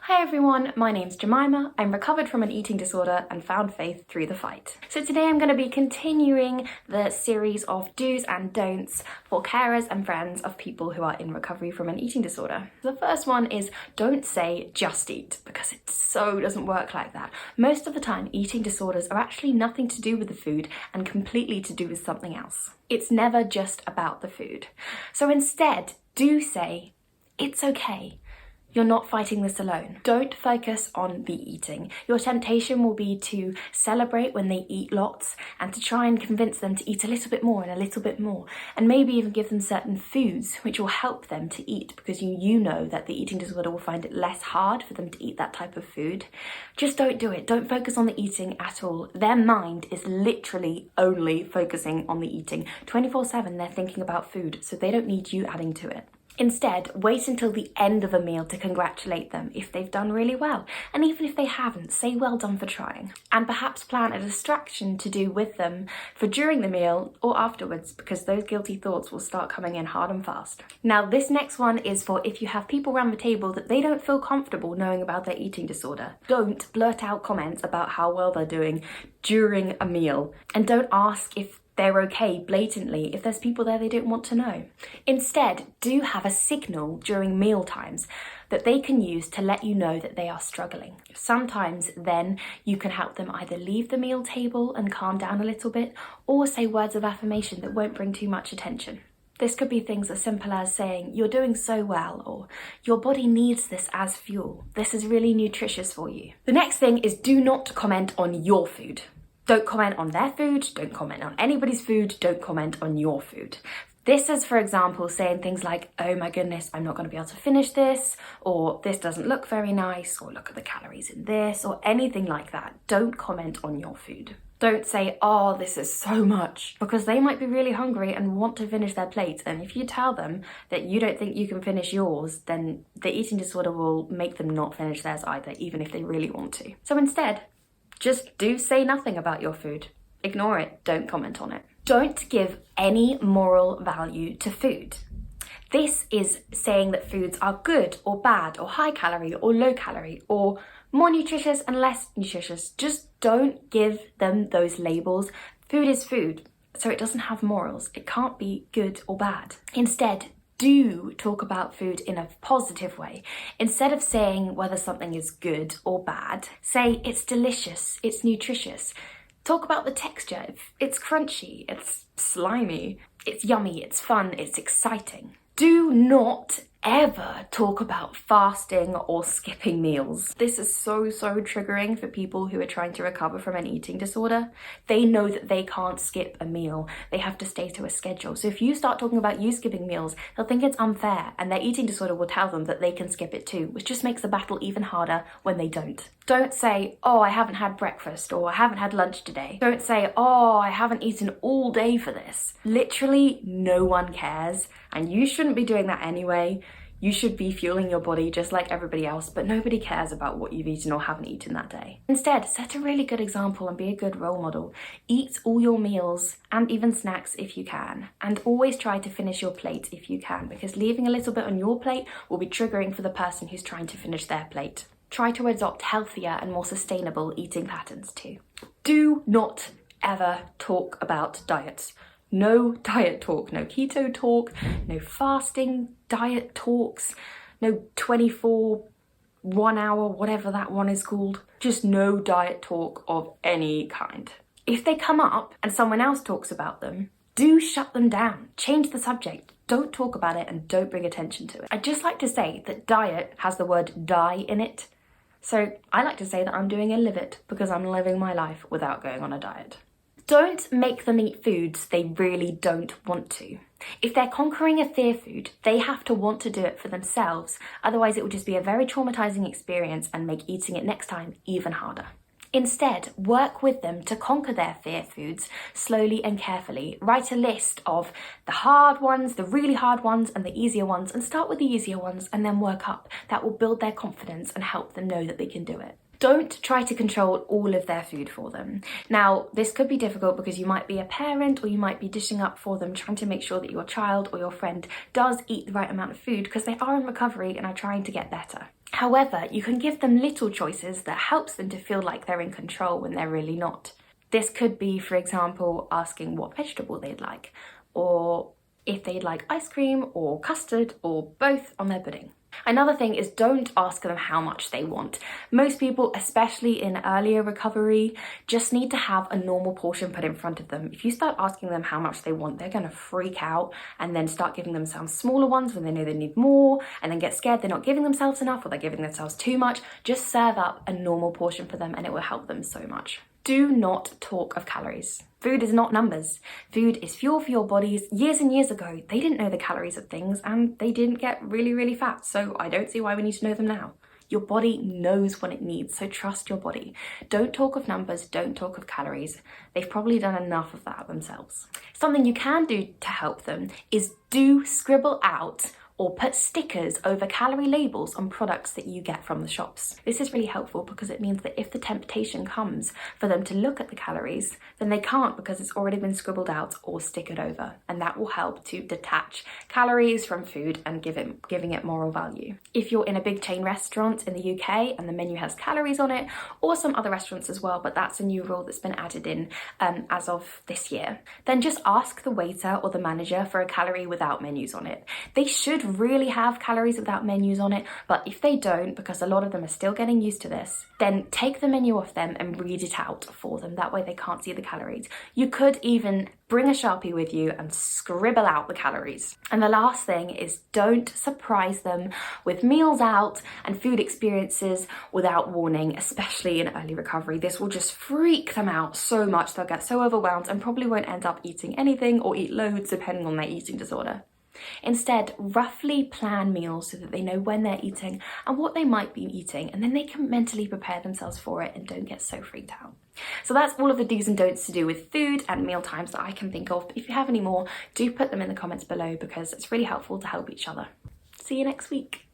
Hi everyone, my name's Jemima. I'm recovered from an eating disorder and found faith through the fight. So today I'm going to be continuing the series of do's and don'ts for carers and friends of people who are in recovery from an eating disorder. The first one is don't say just eat, because it so doesn't work like that. Most of the time, eating disorders are actually nothing to do with the food and completely to do with something else. It's never just about the food. So instead, do say, it's okay. You're not fighting this alone. Don't focus on the eating. Your temptation will be to celebrate when they eat lots and to try and convince them to eat a little bit more and a little bit more, and maybe even give them certain foods which will help them to eat, because you know that the eating disorder will find it less hard for them to eat that type of food. Just don't do it. Don't focus on the eating at all. Their mind is literally only focusing on the eating. 24/7 they're thinking about food, so they don't need you adding to it. Instead, wait until the end of a meal to congratulate them if they've done really well. And even if they haven't, say well done for trying. And perhaps plan a distraction to do with them for during the meal or afterwards, because those guilty thoughts will start coming in hard and fast. Now, this next one is for if you have people around the table that they don't feel comfortable knowing about their eating disorder. Don't blurt out comments about how well they're doing during a meal. And don't ask if they're okay blatantly if there's people there they don't want to know. Instead, do have a signal during meal times that they can use to let you know that they are struggling. Sometimes then you can help them either leave the meal table and calm down a little bit, or say words of affirmation that won't bring too much attention. This could be things as simple as saying, "You're doing so well," or "Your body needs this as fuel. This is really nutritious for you." The next thing is do not comment on your food. Don't comment on their food, don't comment on anybody's food, don't comment on your food. This is, for example, saying things like, "Oh my goodness, I'm not going to be able to finish this," or "This doesn't look very nice," or "Look at the calories in this," or anything like that. Don't comment on your food. Don't say, "Oh, this is so much," because they might be really hungry and want to finish their plate. And if you tell them that you don't think you can finish yours, then the eating disorder will make them not finish theirs either, even if they really want to. So instead, just do say nothing about your food. Ignore it, don't comment on it. Don't give any moral value to food. This is saying that foods are good or bad, or high calorie or low calorie, or more nutritious and less nutritious. Just don't give them those labels. Food is food, so it doesn't have morals. It can't be good or bad. Instead, do talk about food in a positive way. Instead of saying whether something is good or bad, say it's delicious, it's nutritious. Talk about the texture. It's crunchy, it's slimy, it's yummy, it's fun, it's exciting. Do not ever talk about fasting or skipping meals. This is so triggering for people who are trying to recover from an eating disorder. They know that they can't skip a meal. They have to stay to a schedule. So if you start talking about you skipping meals, they'll think it's unfair, and their eating disorder will tell them that they can skip it too, which just makes the battle even harder when they don't. Don't say, "Oh, I haven't had breakfast," or "I haven't had lunch today." Don't say, "Oh, I haven't eaten all day for this." Literally no one cares, and you shouldn't be doing that anyway. You should be fueling your body just like everybody else, but nobody cares about what you've eaten or haven't eaten that day. Instead, set a really good example and be a good role model. Eat all your meals and even snacks if you can, and always try to finish your plate if you can, because leaving a little bit on your plate will be triggering for the person who's trying to finish their plate. Try to adopt healthier and more sustainable eating patterns too. Do not ever talk about diets. No diet talk, no keto talk, no fasting diet talks, no 24, 1 hour, whatever that one is called. Just no diet talk of any kind. If they come up and someone else talks about them, do shut them down. Change the subject. Don't talk about it and don't bring attention to it. I'd just like to say that diet has the word die in it. So I like to say that I'm doing a live it, because I'm living my life without going on a diet. Don't make them eat foods they really don't want to. If they're conquering a fear food, they have to want to do it for themselves. Otherwise, it will just be a very traumatizing experience and make eating it next time even harder. Instead, work with them to conquer their fear foods slowly and carefully. Write a list of the hard ones, the really hard ones, and the easier ones, and start with the easier ones and then work up. That will build their confidence and help them know that they can do it. Don't try to control all of their food for them. Now, this could be difficult because you might be a parent, or you might be dishing up for them, trying to make sure that your child or your friend does eat the right amount of food because they are in recovery and are trying to get better. However, you can give them little choices that helps them to feel like they're in control when they're really not. This could be, for example, asking what vegetable they'd like, or if they'd like ice cream or custard or both on their pudding. Another thing is, don't ask them how much they want. Most people, especially in earlier recovery, just need to have a normal portion put in front of them. If you start asking them how much they want, they're going to freak out and then start giving themselves smaller ones when they know they need more, and then get scared they're not giving themselves enough or they're giving themselves too much. Just serve up a normal portion for them and it will help them so much. Do not talk of calories. Food is not numbers. Food is fuel for your bodies. Years and years ago, they didn't know the calories of things and they didn't get really, really fat. So I don't see why we need to know them now. Your body knows what it needs, so trust your body. Don't talk of numbers, don't talk of calories. They've probably done enough of that themselves. Something you can do to help them is do scribble out or put stickers over calorie labels on products that you get from the shops. This is really helpful because it means that if the temptation comes for them to look at the calories, then they can't because it's already been scribbled out or stickered over, and that will help to detach calories from food and giving it moral value. If you're in a big chain restaurant in the UK and the menu has calories on it, or some other restaurants as well, but that's a new rule that's been added in as of this year, then just ask the waiter or the manager for a calorie without menus on it. They should really have calories without menus on it, but if they don't, because a lot of them are still getting used to this, then take the menu off them and read it out for them. That way they can't see the calories. You could even bring a Sharpie with you and scribble out the calories. And the last thing is, don't surprise them with meals out and food experiences without warning, especially in early recovery. This will just freak them out so much. They'll get so overwhelmed and probably won't end up eating anything or eat loads depending on their eating disorder. Instead, roughly plan meals so that they know when they're eating and what they might be eating, and then they can mentally prepare themselves for it and don't get so freaked out. So that's all of the do's and don'ts to do with food and meal times that I can think of. But if you have any more, do put them in the comments below because it's really helpful to help each other. See you next week.